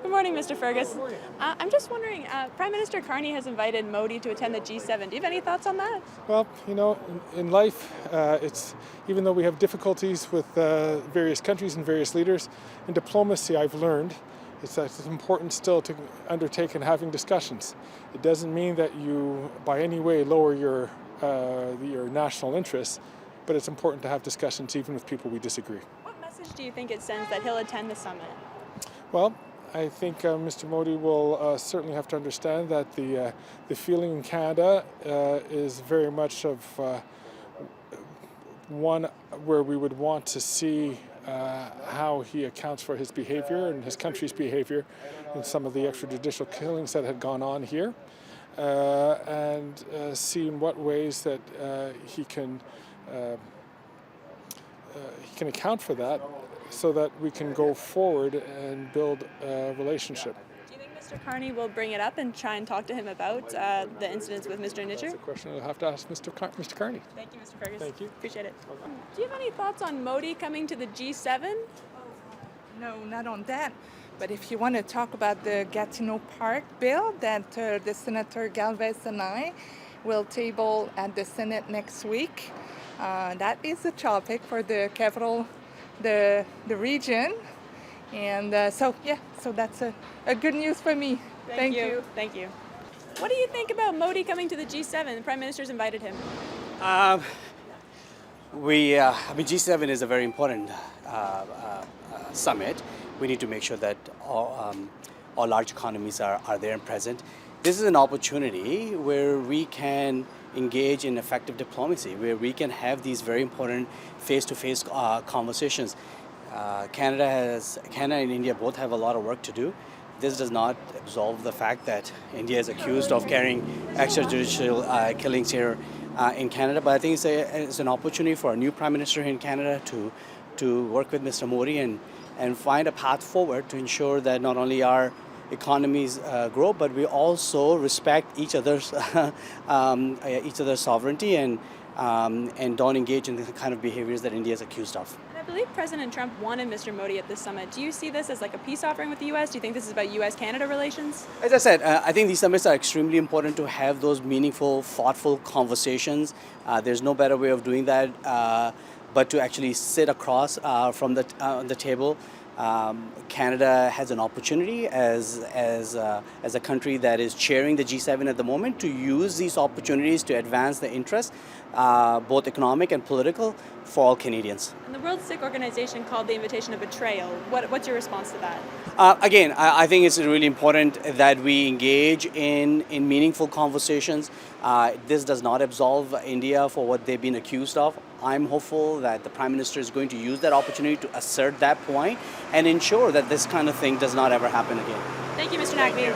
Good morning, Mr. Fergus. I'm just wondering, Prime Minister Carney has invited Modi to attend the G7. Do you have any thoughts on that? Well, in life, it's even though we have difficulties with various countries and various leaders, in diplomacy I've learned it's important still to undertake and having discussions. It doesn't mean that you by any way lower your national interests, but it's important to have discussions even with people we disagree. What message do you think it sends that he'll attend the summit? Well, I think Mr. Modi will certainly have to understand that the feeling in Canada is very much of one where we would want to see how he accounts for his behavior and his country's behavior in some of the extrajudicial killings that had gone on here, and see in what ways that he can account for that, so that we can go forward and build a relationship. Do you think Mr. Carney will bring it up and try and talk to him about the incidents with Mr. Nitcher? That's a question you'll have to ask Mr. Carney. Thank you, Mr. Fergus. Thank you. Appreciate it. Do you have any thoughts on Modi coming to the G7? No, not on that. But if you want to talk about the Gatineau Park bill that the Senator Galvez and I will table at the Senate next week, that is a topic for the capital, the region. And so that's a good news for me. Thank you. Thank you. What do you think about Modi coming to the G7? The Prime Minister's invited him. G7 is a very important summit. We need to make sure that all large economies are there and present. This is an opportunity where we can engage in effective diplomacy, where we can have these very important face-to-face conversations. Canada and India both have a lot of work to do. This does not absolve the fact that India is accused of carrying extrajudicial killings here in Canada, but I think it's an opportunity for a new Prime Minister in Canada to work with Mr. Modi and find a path forward to ensure that not only our economies grow, but we also respect each other's sovereignty and don't engage in the kind of behaviors that India is accused of. And I believe President Trump wanted Mr. Modi at this summit. Do you see this as like a peace offering with the U.S.? Do you think this is about U.S.-Canada relations? As I said, I think these summits are extremely important to have those meaningful, thoughtful conversations. There's no better way of doing that but to actually sit across from the table. Canada has an opportunity as a country that is chairing the G7 at the moment to use these opportunities to advance the interests, both economic and political, for all Canadians. And the World Sick Organization called the invitation a betrayal. What's your response to that? Again, I think it's really important that we engage in meaningful conversations. This does not absolve India for what they've been accused of. I'm hopeful that the Prime Minister is going to use that opportunity to assert that point and ensure that this kind of thing does not ever happen again. Thank you, Mr. Naqvi.